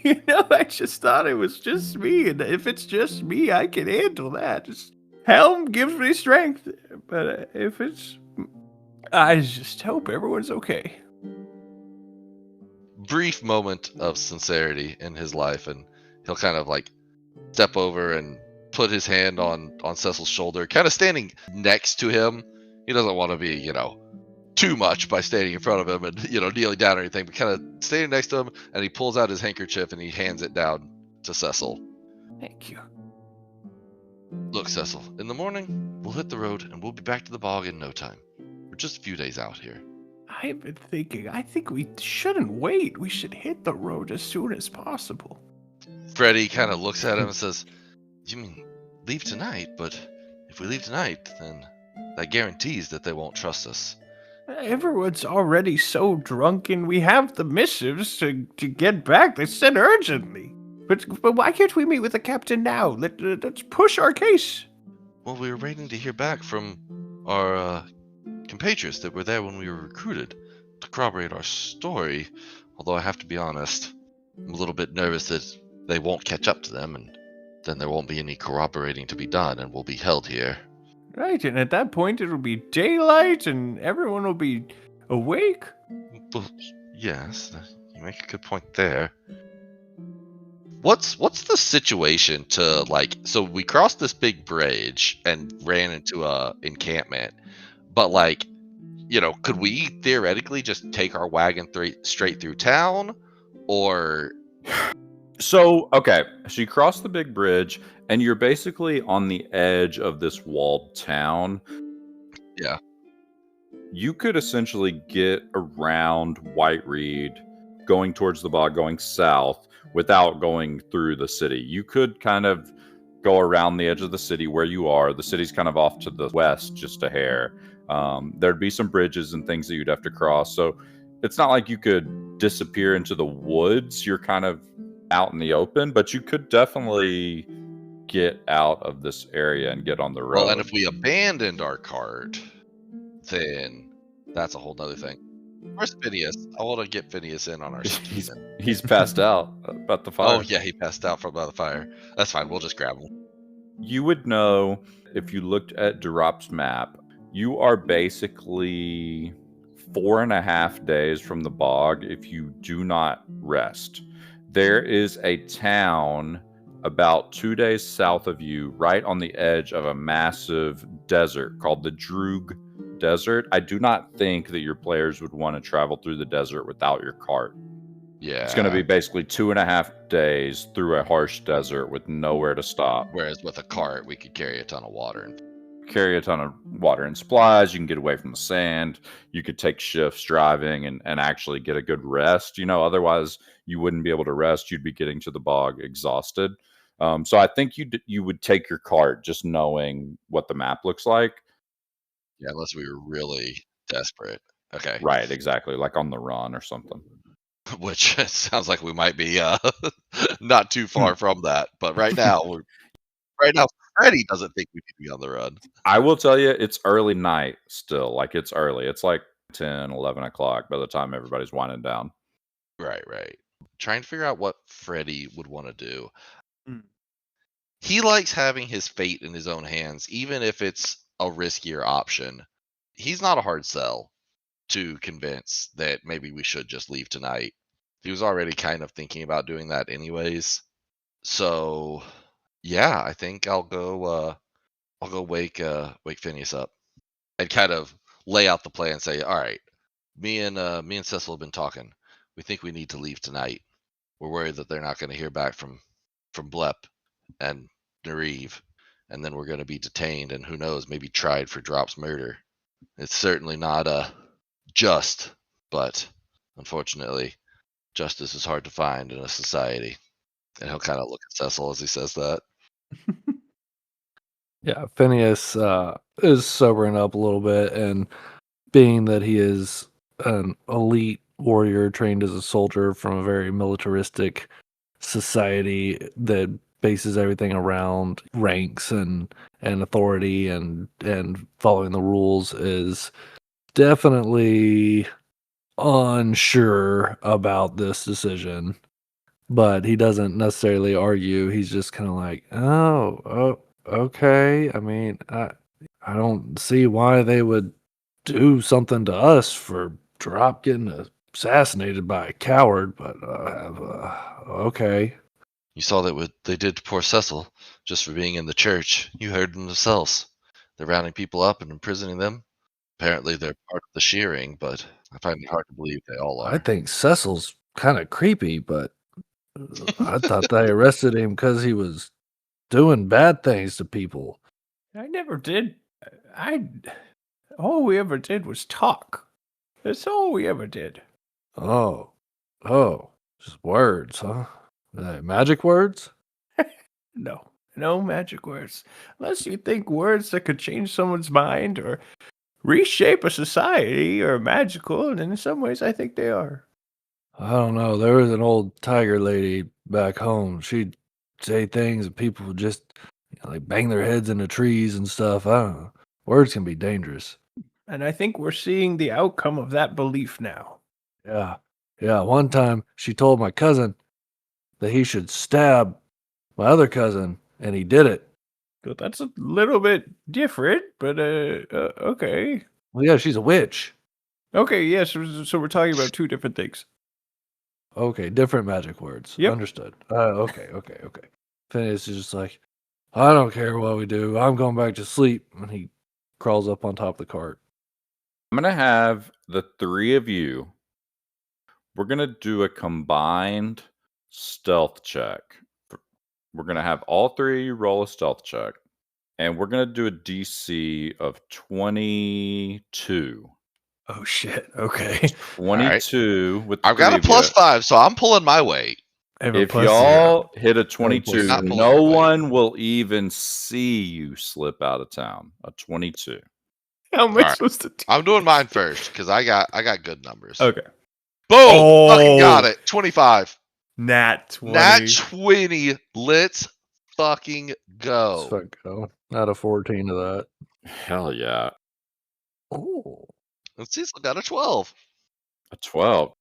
I just thought it was just me, and if it's just me, I can handle that. Just Helm gives me strength, but if it's, I just hope everyone's okay. Brief moment of sincerity in his life, and he'll kind of like step over and put his hand on Cecil's shoulder, kind of standing next to him. He doesn't want to be, too much by standing in front of him and, kneeling down or anything, but kind of standing next to him, and he pulls out his handkerchief and he hands it down to Cecil. Thank you. Look, Cecil, in the morning, we'll hit the road and we'll be back to the bog in no time. We're just a few days out here. I've been thinking, I think we shouldn't wait. We should hit the road as soon as possible. Freddie kind of looks at him and says, you mean leave tonight? But if we leave tonight, then that guarantees that they won't trust us. Everyone's already so drunk, and we have the missives to get back. They said urgently. But why can't we meet with the captain now? Let's push our case. Well, we were waiting to hear back from our compatriots that were there when we were recruited to corroborate our story. Although I have to be honest, I'm a little bit nervous that they won't catch up to them, and then there won't be any corroborating to be done, and we'll be held here. Right, and at that point it'll be daylight and everyone will be awake. Well, yes, you make a good point there. What's the situation to like? So we crossed this big bridge and ran into a encampment, but like, could we theoretically just take our wagon straight through town, or? So, okay, so you cross the big bridge, and you're basically on the edge of this walled town. Yeah. You could essentially get around White Reed, going towards the bog, going south, without going through the city. You could kind of go around the edge of the city where you are. The city's kind of off to the west, just a hair. There'd be some bridges and things that you'd have to cross. So it's not like you could disappear into the woods. You're kind of out in the open, but you could definitely get out of this area and get on the road. Well, and if we abandoned our cart, then that's a whole nother thing. Where's Phineas? I want to get Phineas in on our he's passed out about the fire. Oh yeah, he passed out from by the fire. That's fine. We'll just grab him. You would know if you looked at Durop's map. You are basically 4.5 days from the bog if you do not rest. There is a town about 2 days south of you, right on the edge of a massive desert called the Droog Desert. I do not think that your players would want to travel through the desert without your cart. Yeah. It's going to be basically 2.5 days through a harsh desert with nowhere to stop. Whereas with a cart, we could carry a ton of water and supplies. You can get away from the sand. You could take shifts driving and actually get a good rest. Otherwise you wouldn't be able to rest. You'd be getting to the bog exhausted. So I think you would take your cart just knowing what the map looks like. Yeah, unless we were really desperate. Okay. Right, exactly. Like on the run or something. Which sounds like we might be not too far from that. But right now, Freddy doesn't think we need to be on the run. I will tell you, it's early night still. Like, it's early. It's like 10, 11 o'clock by the time everybody's winding down. Right. Trying to figure out what Freddy would want to do. Mm. He likes having his fate in his own hands, even if it's a riskier option. He's not a hard sell to convince that maybe we should just leave tonight. He was already kind of thinking about doing that anyways. So yeah, I think I'll go wake Phineas up and kind of lay out the plan and say, all right, me and Cecil have been talking. We think we need to leave tonight. We're worried that they're not going to hear back from Blep and Nariv, and then we're going to be detained and who knows, maybe tried for Drop's murder. It's certainly not just, but unfortunately, justice is hard to find in a society. And he'll kind of look at Cecil as he says that. Yeah, Phineas is sobering up a little bit, and being that he is an elite warrior trained as a soldier from a very militaristic society that bases everything around ranks and authority and following the rules, is definitely unsure about this decision. But he doesn't necessarily argue. He's just kind of like, oh, okay. I mean, I don't see why they would do something to us for Drop getting assassinated by a coward, but okay. You saw that what they did to poor Cecil just for being in the church. You heard them themselves. They're rounding people up and imprisoning them. Apparently they're part of the shearing, but I find it hard to believe they all are. I think Cecil's kind of creepy, but I thought they arrested him because he was doing bad things to people. I never did. All we ever did was talk. That's all we ever did. Oh, just words, huh? Magic words? No magic words. Unless you think words that could change someone's mind or reshape a society are magical, and in some ways I think they are. I don't know. There was an old tiger lady back home. She'd say things and people would just like bang their heads into trees and stuff. I don't know. Words can be dangerous. And I think we're seeing the outcome of that belief now. Yeah. Yeah. One time she told my cousin that he should stab my other cousin, and he did it. So that's a little bit different, but okay. Well, yeah, she's a witch. Okay, yes. So we're talking about two different things. Okay, different magic words. Yep. Understood. Okay. Phineas is just like, I don't care what we do. I'm going back to sleep. And he crawls up on top of the cart. I'm going to have the three of you. We're going to do a combined stealth check. We're going to have all three of you roll a stealth check. And we're going to do a DC of 22. Oh shit. Okay. 22 with the I've got three a of you. +5, so I'm pulling my weight. I have a If plus y'all hit a plus 22, not pulling no your weight. one will even see you slip out of town. A 22. zero. How am I Alright. supposed to do? I'm doing mine first because I got good numbers. Okay. Boom! Fucking got Oh. it. 25. Nat 20. Nat 20. Let's fucking Let's go. fuck go. Out of 14 of that. Hell yeah. Oh. Let's see. So got a 12. A 12.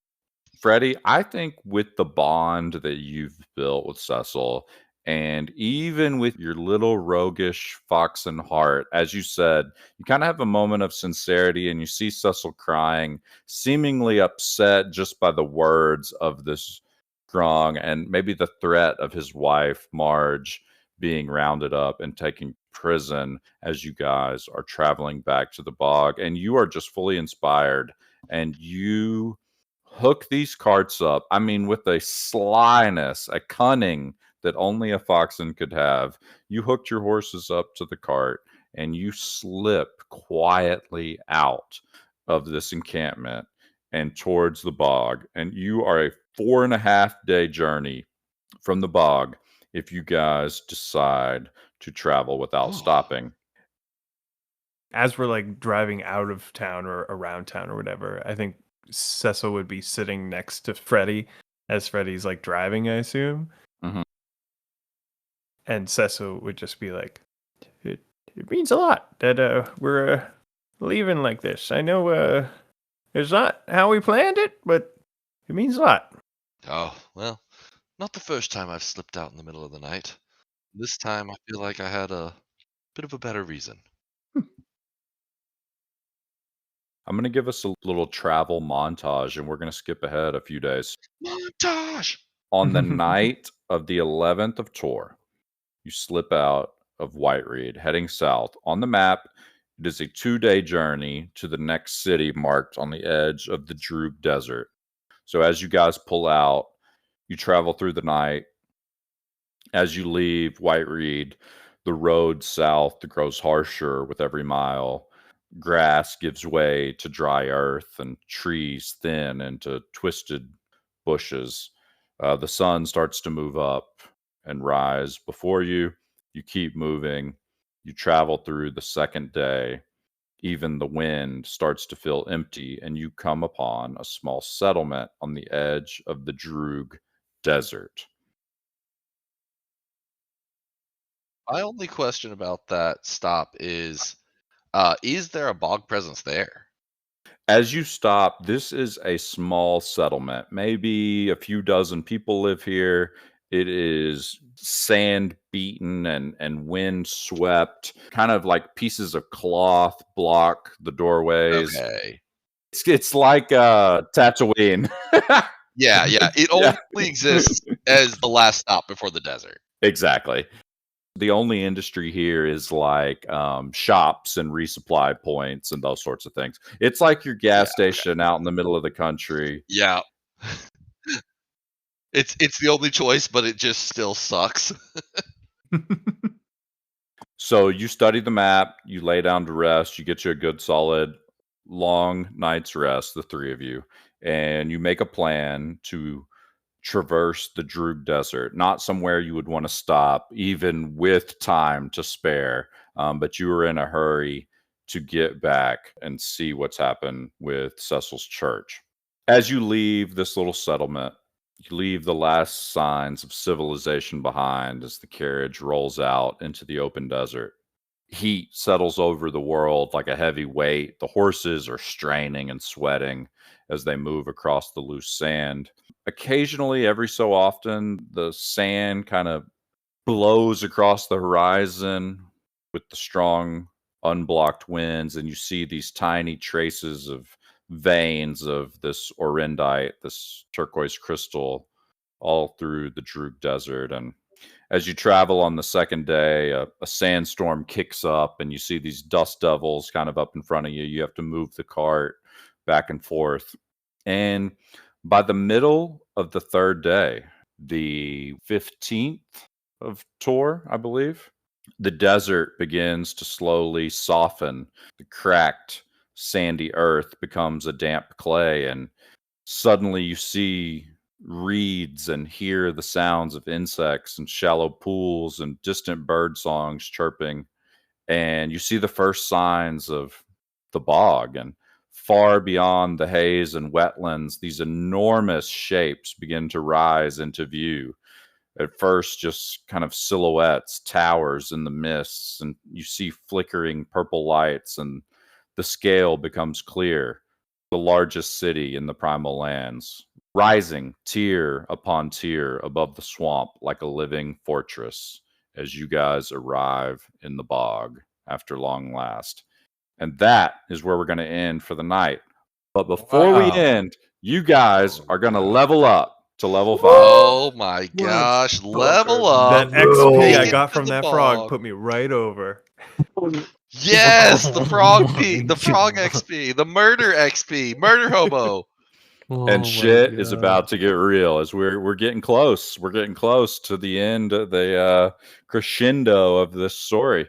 Freddie, I think with the bond that you've built with Cecil, and even with your little roguish fox and heart, as you said, you kind of have a moment of sincerity and you see Cecil crying, seemingly upset just by the words of this Grong and maybe the threat of his wife, Marge, being rounded up and taken prison as you guys are traveling back to the bog. And you are just fully inspired and you hook these carts up. I mean, with a slyness, a cunning that only a foxen could have. You hooked your horses up to the cart and you slip quietly out of this encampment and towards the bog. And you are a 4.5-day journey from the bog if you guys decide to travel without Oh. stopping. As we're like driving out of town or around town or whatever, I think Cecil would be sitting next to Freddy as Freddy's like driving, I assume. Mhm. And Cecil would just be like, it means a lot that we're leaving like this. I know it's not how we planned it, but it means a lot. Oh, well, not the first time I've slipped out in the middle of the night. This time I feel like I had a bit of a better reason. I'm going to give us a little travel montage and we're going to skip ahead a few days. Montage! On the night of the 11th of Tor, you slip out of Whitereed, heading south. On the map, it is a 2-day journey to the next city marked on the edge of the Droog Desert. So as you guys pull out, you travel through the night. As you leave Whitereed, the road south grows harsher with every mile. Grass gives way to dry earth and trees thin into twisted bushes. The sun starts to move up and rise before you. You keep moving. You travel through the second day. Even the wind starts to feel empty, and you come upon a small settlement on the edge of the Droog Desert. My only question about that stop is there a bog presence there? As you stop, this is a small settlement. Maybe a few dozen people live here. It is sand beaten and wind swept. Kind of like pieces of cloth block the doorways. Okay. It's like Tatooine. Yeah. It Yeah. only exists as the last stop before the desert. Exactly. The only industry here is like shops and resupply points and those sorts of things. It's like your gas station out in the middle of the country. Yeah. It's the only choice, but it just still sucks. So you study the map, you lay down to rest, you get you a good solid long night's rest, the three of you, and you make a plan to traverse the Droog Desert, not somewhere you would want to stop, even with time to spare. But you were in a hurry to get back and see what's happened with Cecil's church. As you leave this little settlement, you leave the last signs of civilization behind as the carriage rolls out into the open desert. Heat settles over the world like a heavy weight. The horses are straining and sweating as they move across the loose sand. Occasionally, every so often, the sand kind of blows across the horizon with the strong, unblocked winds, and you see these tiny traces of veins of this orendite, this turquoise crystal, all through the Droog Desert. And as you travel on the second day, a sandstorm kicks up, and you see these dust devils kind of up in front of you. You have to move the cart back and forth. And by the middle of the third day, the 15th of Tor, I believe, the desert begins to slowly soften. The cracked, sandy earth becomes a damp clay, and suddenly you see reeds and hear the sounds of insects and shallow pools and distant bird songs chirping. And you see the first signs of the bog, and far beyond the haze and wetlands, these enormous shapes begin to rise into view. At first, just kind of silhouettes, towers in the mists, and you see flickering purple lights, and the scale becomes clear. The largest city in the Primal Lands, rising tier upon tier above the swamp like a living fortress as you guys arrive in the bog after long last. And that is where we're going to end for the night. But before we end, you guys are going to level up to level 5. Oh my gosh, level up. That XP Take I it got to from the that frog bog. put me right over. Yes, the frog Oh P, my the frog God. XP, the murder XP, murder hobo. Oh And my shit is God. about to get real as we're getting close. We're getting close to the end of the crescendo of this story.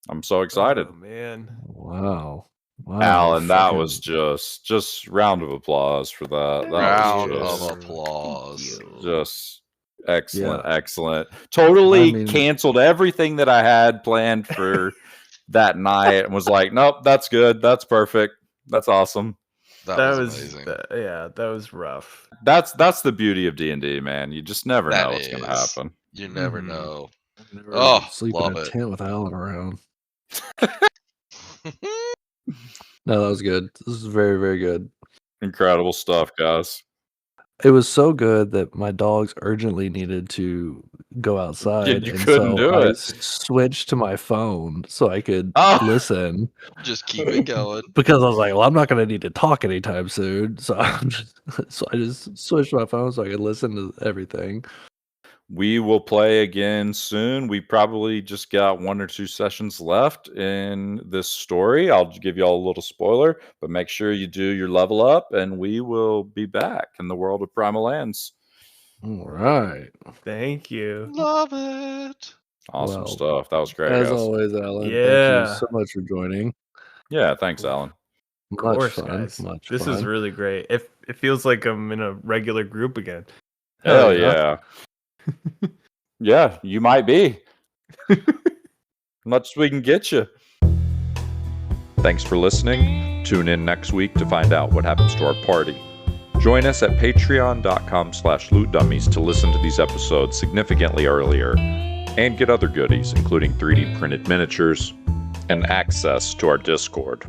I'm so excited. Oh man. Wow. Wow. Alan, that fucking- was just round of applause for that. That Round was of just, applause. just excellent, Yeah. excellent. Totally I mean- canceled everything that I had planned for that night and was like, nope, that's good. That's perfect. That's awesome. That, That was was amazing. that was rough. That's the beauty of D&D, man. You just never That know what's going to is. happen. You never Mhm. know. I've never Oh, sleep love in a it. tent with Alan around. No, that was good. This is very, very good. Incredible stuff, guys. It was so good that my dogs urgently needed to go outside, you and couldn't so do I it. switched to my phone so I could Oh. listen. Just keep it going. Because I was like, well, I'm not going to need to talk anytime soon, so so I just switched my phone so I could listen to everything. We will play again soon. We probably just got 1 or 2 sessions left in this story. I'll give you all a little spoiler, but make sure you do your level up, and we will be back in the world of Primal Lands. All right. Thank you. Love it. Awesome Well, stuff. That was great, As guys. always, Alan, thank Yeah. you so much for joining. Yeah, thanks, Alan. Of Much course, fun. guys. Much This fun. is really great. It feels like I'm in a regular group again. Hell yeah. Yeah, you might be. Much as we can get you. Thanks for listening. Tune in next week to find out what happens to our party. Join us at patreon.com/lootdummies to listen to these episodes significantly earlier and get other goodies, including 3D printed miniatures and access to our Discord.